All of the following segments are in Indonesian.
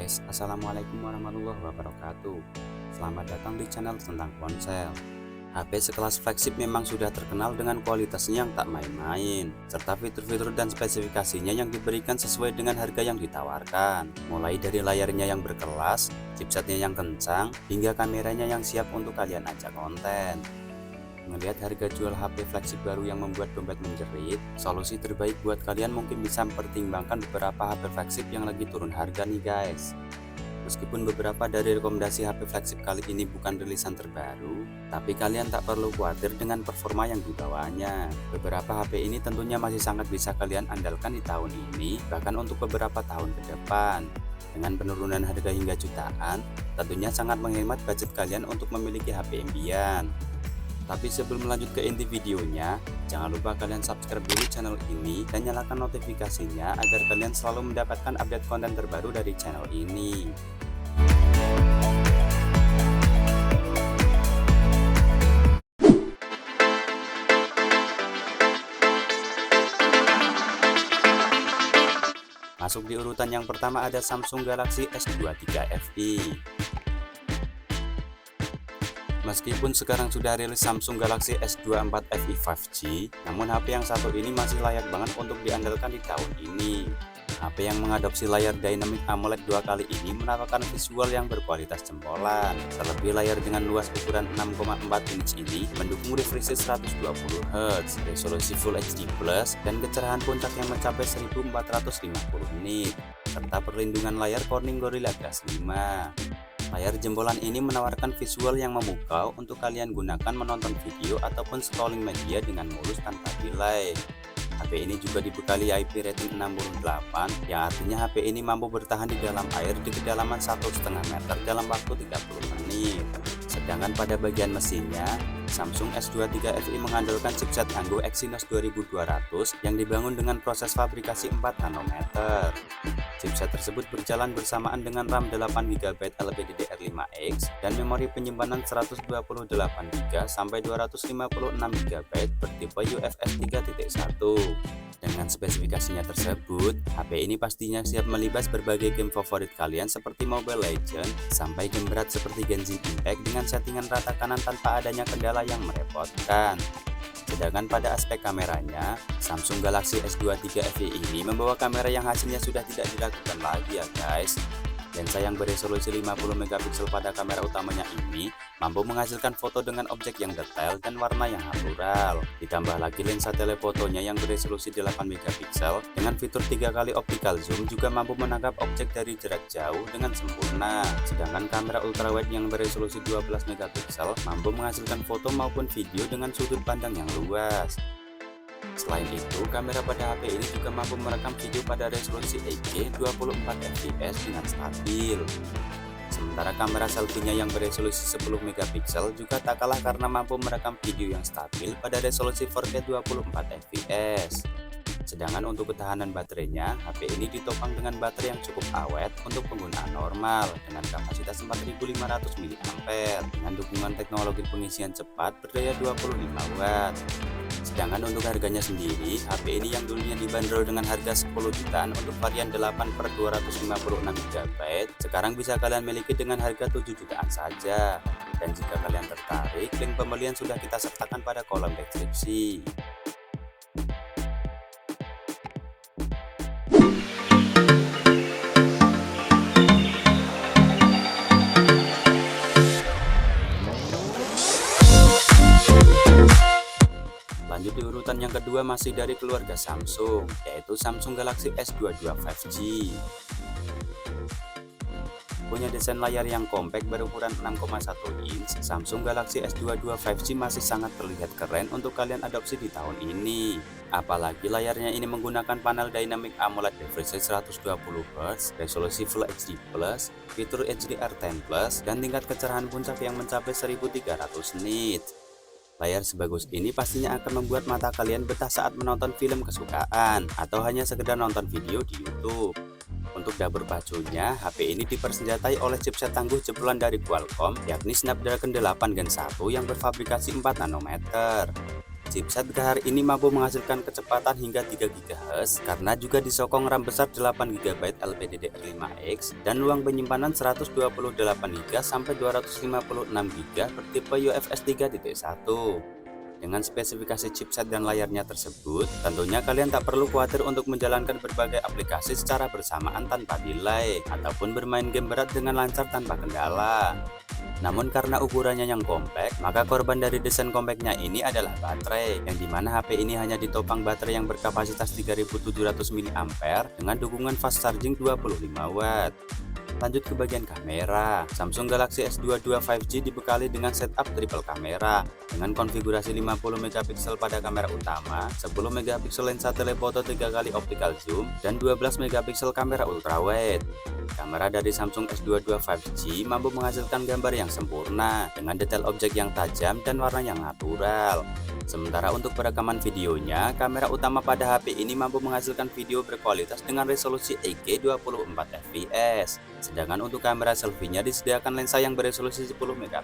Guys, Assalamualaikum warahmatullahi wabarakatuh. Selamat datang di channel tentang ponsel. HP sekelas flagship memang sudah terkenal dengan kualitasnya yang tak main-main, serta fitur-fitur dan spesifikasinya yang diberikan sesuai dengan harga yang ditawarkan. Mulai dari layarnya yang berkelas, chipsetnya yang kencang, hingga kameranya yang siap untuk kalian ajak konten. Melihat harga jual HP flagship baru yang membuat dompet menjerit, solusi terbaik buat kalian mungkin bisa mempertimbangkan beberapa HP flagship yang lagi turun harga nih guys. Meskipun beberapa dari rekomendasi HP flagship kali ini bukan rilisan terbaru, tapi kalian tak perlu khawatir dengan performa yang dibawanya. Beberapa HP ini tentunya masih sangat bisa kalian andalkan di tahun ini, bahkan untuk beberapa tahun ke depan. Dengan penurunan harga hingga jutaan, tentunya sangat menghemat budget kalian untuk memiliki HP impian. Tapi sebelum lanjut ke inti videonya, jangan lupa kalian subscribe dulu channel ini dan nyalakan notifikasinya agar kalian selalu mendapatkan update konten terbaru dari channel ini. Masuk di urutan yang pertama ada Samsung Galaxy S23 FE. Meskipun sekarang sudah rilis Samsung Galaxy S24 FE 5G, namun HP yang satu ini masih layak banget untuk diandalkan di tahun ini. HP yang mengadopsi layar Dynamic AMOLED 2 kali ini menawarkan visual yang berkualitas jempolan. Terlebih layar dengan luas ukuran 6,4 inch ini mendukung refresh rate 120Hz, resolusi Full HD+, dan kecerahan puncak yang mencapai 1450 nit, serta perlindungan layar Corning Gorilla Glass 5. Layar jempolan ini menawarkan visual yang memukau untuk kalian gunakan menonton video ataupun scrolling media dengan mulus tanpa delay. HP ini juga dibekali IP rating 68, yang artinya HP ini mampu bertahan di dalam air di kedalaman 1,5 meter dalam waktu 30 menit. Sedangkan pada bagian mesinnya, Samsung S23 FE mengandalkan chipset Anggo Exynos 2200 yang dibangun dengan proses fabrikasi 4 nanometer. Chipset tersebut berjalan bersamaan dengan RAM 8GB LPDDR5X dan memori penyimpanan 128GB sampai 256GB bertipe UFS 3.1. Dengan spesifikasinya tersebut, HP ini pastinya siap melibas berbagai game favorit kalian seperti Mobile Legends sampai game berat seperti Genshin Impact dengan settingan rata kanan tanpa adanya kendala yang merepotkan. Sedangkan pada aspek kameranya, Samsung Galaxy S23 FE ini membawa kamera yang hasilnya sudah tidak diragukan lagi ya guys. Lensa yang beresolusi 50MP pada kamera utamanya ini mampu menghasilkan foto dengan objek yang detail dan warna yang natural. Ditambah lagi lensa telefotonya yang beresolusi 8MP dengan fitur 3 kali optical zoom juga mampu menangkap objek dari jarak jauh dengan sempurna. Sedangkan kamera ultrawide yang beresolusi 12MP mampu menghasilkan foto maupun video dengan sudut pandang yang luas. Selain itu, kamera pada HP ini juga mampu merekam video pada resolusi 8K 24fps dengan stabil. Sementara kamera selfie-nya yang beresolusi 10MP juga tak kalah karena mampu merekam video yang stabil pada resolusi 4K 24fps. Sedangkan untuk ketahanan baterainya, HP ini ditopang dengan baterai yang cukup awet untuk penggunaan normal dengan kapasitas 4500 mAh dengan dukungan teknologi pengisian cepat berdaya 25W. Sedangkan untuk harganya sendiri, HP ini yang dulunya dibanderol dengan harga 10 jutaan untuk varian 8/256GB, sekarang bisa kalian miliki dengan harga 7 jutaan saja. Dan jika kalian tertarik, link pembelian sudah kita sertakan pada kolom deskripsi. Lanjut di urutan yang kedua masih dari keluarga Samsung, yaitu Samsung Galaxy S22 5G. Punya desain layar yang kompak berukuran 6,1 inch, Samsung Galaxy S22 5G masih sangat terlihat keren untuk kalian adopsi di tahun ini. Apalagi layarnya ini menggunakan panel Dynamic AMOLED refresh rate 120Hz, resolusi Full HD+, fitur HDR10+, dan tingkat kecerahan puncak yang mencapai 1300 nit. Layar sebagus ini pastinya akan membuat mata kalian betah saat menonton film kesukaan atau hanya sekedar nonton video di YouTube. Untuk dapur pacunya, HP ini dipersenjatai oleh chipset tangguh jebolan dari Qualcomm, yakni Snapdragon 8 Gen 1 yang berfabrikasi 4 nanometer. Chipset Gahar ini mampu menghasilkan kecepatan hingga 3 GHz karena juga disokong RAM besar 8 GB LPDDR5X dan ruang penyimpanan 128 GB sampai 256 GB bertipe UFS 3.1. Dengan spesifikasi chipset dan layarnya tersebut, tentunya kalian tak perlu khawatir untuk menjalankan berbagai aplikasi secara bersamaan tanpa delay ataupun bermain game berat dengan lancar tanpa kendala. Namun karena ukurannya yang kompak, maka korban dari desain kompaknya ini adalah baterai, yang dimana HP ini hanya ditopang baterai yang berkapasitas 3700 mAh dengan dukungan fast charging 25 Watt. Lanjut ke bagian kamera. Samsung Galaxy S22 5G dibekali dengan setup triple kamera dengan konfigurasi 50 MP pada kamera utama, 10 MP lensa telefoto 3 kali optical zoom, dan 12 MP kamera ultrawide. Kamera dari Samsung S22 5G mampu menghasilkan gambar yang sempurna dengan detail objek yang tajam dan warna yang natural. Sementara untuk perekaman videonya, kamera utama pada HP ini mampu menghasilkan video berkualitas dengan resolusi 8K 24 fps. Sedangkan untuk kamera selfie-nya disediakan lensa yang beresolusi 10 MP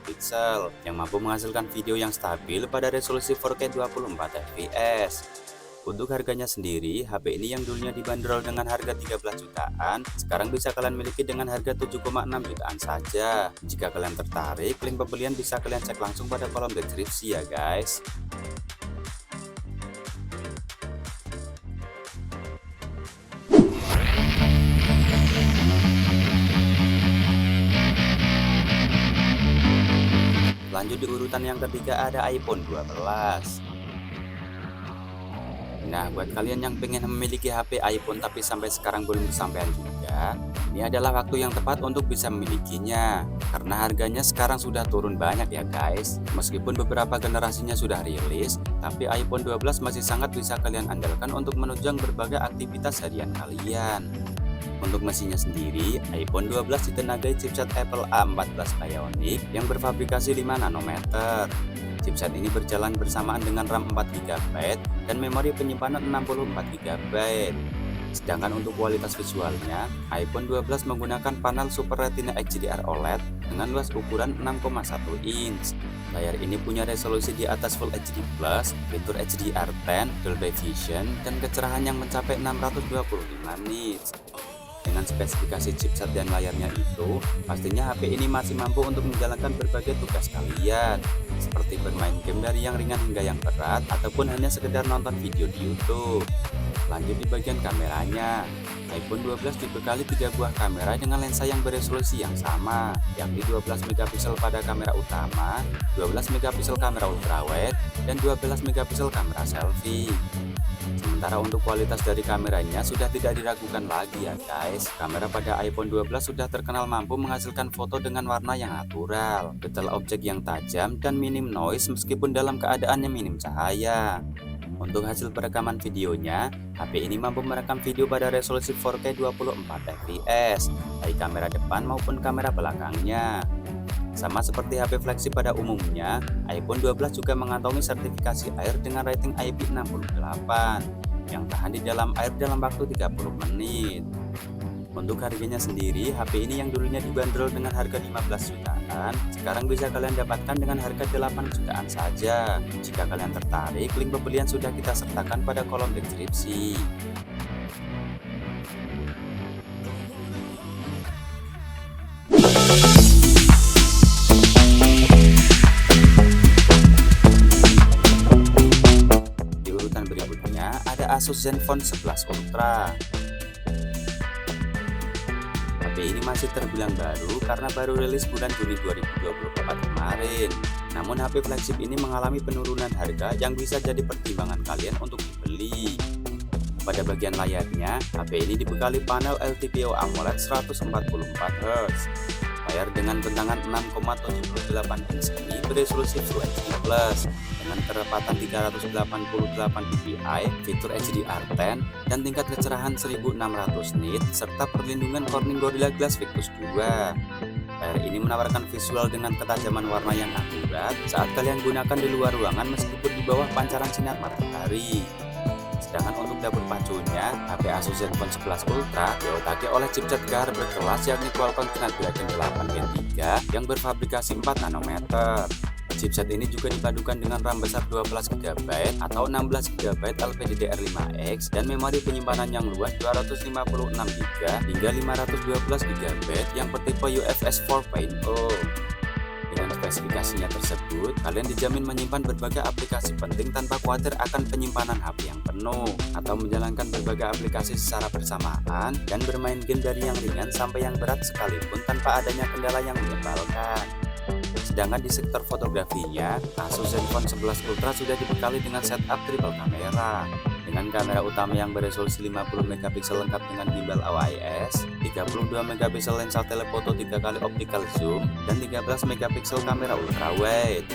yang mampu menghasilkan video yang stabil pada resolusi 4K 24 fps. Untuk harganya sendiri, HP ini yang dulunya dibanderol dengan harga 13 jutaan, sekarang bisa kalian miliki dengan harga 7,6 jutaan saja. Jika kalian tertarik, link pembelian bisa kalian cek langsung pada kolom deskripsi ya guys. Lanjut di urutan yang ketiga ada iPhone 12. Nah, buat kalian yang pengen memiliki HP iPhone tapi sampai sekarang belum kesampaian juga, ini adalah waktu yang tepat untuk bisa memilikinya. Karena harganya sekarang sudah turun banyak ya guys. Meskipun beberapa generasinya sudah rilis, tapi iPhone 12 masih sangat bisa kalian andalkan untuk menunjang berbagai aktivitas harian kalian. Untuk mesinnya sendiri, iPhone 12 ditenagai chipset Apple A14 Bionic yang berfabrikasi 5 nanometer. Chipset ini berjalan bersamaan dengan RAM 4 GB dan memori penyimpanan 64 GB. Sedangkan untuk kualitas visualnya, iPhone 12 menggunakan panel Super Retina HDR OLED dengan luas ukuran 6,1 inch. Layar ini punya resolusi di atas Full HD+, fitur HDR10, Dolby Vision, dan kecerahan yang mencapai 625 nits. Dengan spesifikasi chipset dan layarnya itu, pastinya HP ini masih mampu untuk menjalankan berbagai tugas kalian, seperti bermain game dari yang ringan hingga yang berat, ataupun hanya sekedar nonton video di YouTube. Lanjut di bagian kameranya, iPhone 12 dibekali 3 buah kamera dengan lensa yang beresolusi yang sama, yakni 12 MP pada kamera utama, 12 MP kamera ultrawide, dan 12 MP kamera selfie. Sementara untuk kualitas dari kameranya sudah tidak diragukan lagi ya guys. Kamera pada iPhone 12 sudah terkenal mampu menghasilkan foto dengan warna yang natural, detail objek yang tajam, dan minim noise meskipun dalam keadaan yang minim cahaya. Untuk hasil perekaman videonya, HP ini mampu merekam video pada resolusi 4K 24 fps, baik kamera depan maupun kamera belakangnya. Sama seperti HP flagship pada umumnya, iPhone 12 juga mengantongi sertifikasi air dengan rating IP68 yang tahan di dalam air dalam waktu 30 menit. Untuk harganya sendiri, HP ini yang dulunya dibanderol dengan harga 15 jutaan, sekarang bisa kalian dapatkan dengan harga 8 jutaan saja. Jika kalian tertarik, link pembelian sudah kita sertakan pada kolom deskripsi. Di urutan berikutnya ada Asus Zenfone 11 Ultra. HP ini masih terbilang baru karena baru rilis bulan Juni 2024 kemarin. Namun HP flagship ini mengalami penurunan harga yang bisa jadi pertimbangan kalian untuk dibeli. Pada bagian layarnya, HP ini dibekali panel LTPO AMOLED 144Hz. Layar dengan bentangan 6,78 inch ini beresolusi Full HD+, dengan kerapatan 388 dpi, fitur HDR10, dan tingkat kecerahan 1600 nit, serta perlindungan Corning Gorilla Glass Victus 2. Layar ini menawarkan visual dengan ketajaman warna yang akurat saat kalian gunakan di luar ruangan meskipun di bawah pancaran sinar matahari. Sedangkan untuk dapur pacunya, HP Asus Zenfone 11 Ultra diotaki oleh chipset Gahar berkelas yakni Qualcomm Snapdragon 8 Gen 3 yang berfabrikasi 4 nanometer. Chipset ini juga dipadukan dengan RAM besar 12GB atau 16GB LPDDR5X dan memori penyimpanan yang luas 256GB hingga 512GB yang bertipe UFS 4.0. Dengan spesifikasinya tersebut, kalian dijamin menyimpan berbagai aplikasi penting tanpa khawatir akan penyimpanan HP yang penuh, atau menjalankan berbagai aplikasi secara bersamaan dan bermain game dari yang ringan sampai yang berat sekalipun tanpa adanya kendala yang menyebalkan. Sedangkan di sektor fotografinya, Asus Zenfone 11 Ultra sudah dibekali dengan setup triple kamera. Dengan kamera utama yang beresolusi 50MP lengkap dengan gimbal OIS, 32MP lensa telefoto 3x optical zoom, dan 13MP kamera ultrawide.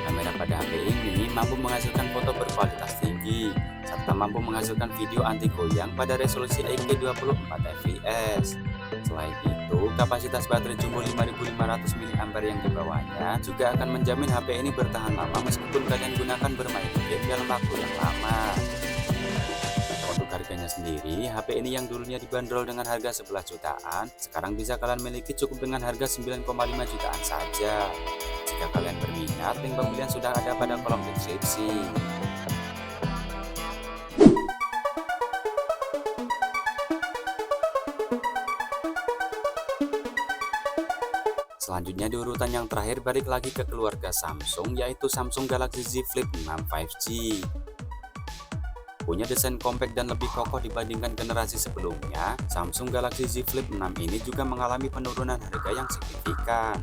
Kamera pada HP ini mampu menghasilkan foto berkualitas tinggi, serta mampu menghasilkan video anti goyang pada resolusi 8K24fps. Selain itu, kapasitas baterai jumbo 5500 mAh yang dibawanya juga akan menjamin HP ini bertahan lama meskipun kalian gunakan bermain game dalam waktu yang lama. Untuk harganya sendiri, HP ini yang dulunya dibanderol dengan harga 11 jutaan, sekarang bisa kalian miliki cukup dengan harga 9,5 jutaan saja. Jika kalian berminat, link pembelian sudah ada pada kolom deskripsi. Selanjutnya di urutan yang terakhir balik lagi ke keluarga Samsung, yaitu Samsung Galaxy Z Flip 6 5G. Punya desain compact dan lebih kokoh dibandingkan generasi sebelumnya, Samsung Galaxy Z Flip 6 ini juga mengalami penurunan harga yang signifikan.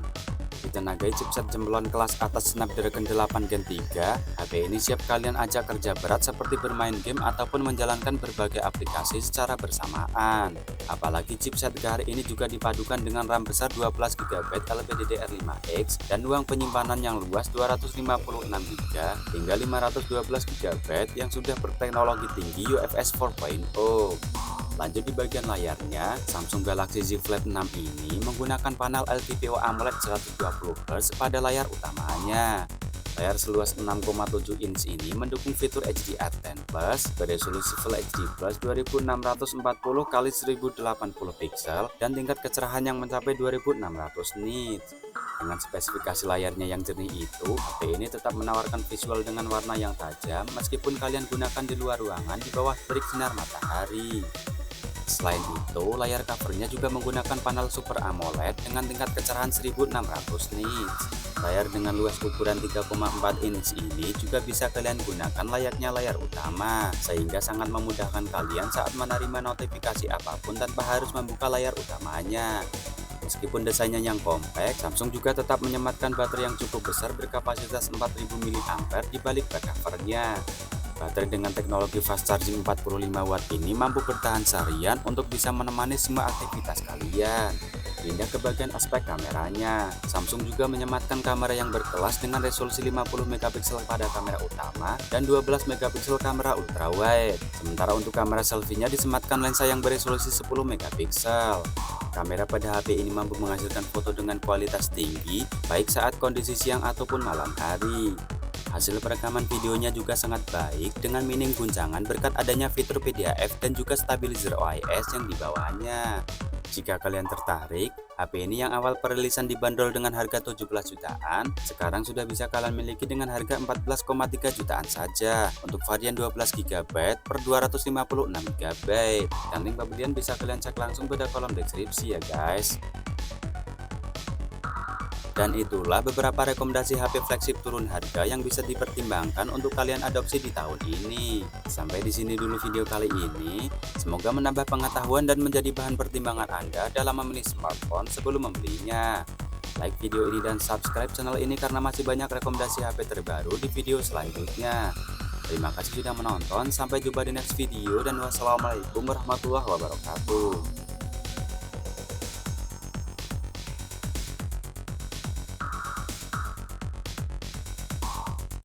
Ditenagai chipset jemblon kelas atas Snapdragon 8 Gen 3, HP ini siap kalian ajak kerja berat seperti bermain game ataupun menjalankan berbagai aplikasi secara bersamaan. Apalagi chipset GAR ini juga dipadukan dengan RAM besar 12GB LPDDR5X dan ruang penyimpanan yang luas 256GB hingga 512GB yang sudah berteknologi tinggi UFS 4.0. Lanjut di bagian layarnya, Samsung Galaxy Z Flip 6 ini menggunakan panel LTPO AMOLED 120Hz pada layar utamanya. Layar seluas 6,7 inch ini mendukung fitur HDR10+ beresolusi Full HD Plus 2640x1080 pixel dan tingkat kecerahan yang mencapai 2600 nits. Dengan spesifikasi layarnya yang jernih itu, HP ini tetap menawarkan visual dengan warna yang tajam meskipun kalian gunakan di luar ruangan di bawah terik sinar matahari. Selain itu, layar covernya juga menggunakan panel Super AMOLED dengan tingkat kecerahan 1600 nits. Layar dengan luas ukuran 3,4 inch ini juga bisa kalian gunakan layaknya layar utama, sehingga sangat memudahkan kalian saat menerima notifikasi apapun tanpa harus membuka layar utamanya. Meskipun desainnya yang kompak, Samsung juga tetap menyematkan baterai yang cukup besar berkapasitas 4000 mAh di balik back covernya. Baterai dengan teknologi fast charging 45 watt ini mampu bertahan seharian untuk bisa menemani semua aktivitas kalian. Pindah ke bagian aspek kameranya, Samsung juga menyematkan kamera yang berkelas dengan resolusi 50MP pada kamera utama dan 12MP kamera ultrawide. Sementara untuk kamera selfie-nya disematkan lensa yang beresolusi 10MP. Kamera pada HP ini mampu menghasilkan foto dengan kualitas tinggi, baik saat kondisi siang ataupun malam hari. Hasil perekaman videonya juga sangat baik dengan minim guncangan berkat adanya fitur PDAF dan juga stabilizer OIS yang dibawanya. Jika kalian tertarik, HP ini yang awal perilisan dibanderol dengan harga 17 jutaan, sekarang sudah bisa kalian miliki dengan harga 14,3 jutaan saja untuk varian 12GB per 256GB. Dan link pembelian bisa kalian cek langsung pada kolom deskripsi ya guys. Dan itulah beberapa rekomendasi HP flagship turun harga yang bisa dipertimbangkan untuk kalian adopsi di tahun ini. Sampai di sini dulu video kali ini. Semoga menambah pengetahuan dan menjadi bahan pertimbangan Anda dalam memilih smartphone sebelum membelinya. Like video ini dan subscribe channel ini karena masih banyak rekomendasi HP terbaru di video selanjutnya. Terima kasih sudah menonton, sampai jumpa di next video dan wassalamualaikum warahmatullahi wabarakatuh.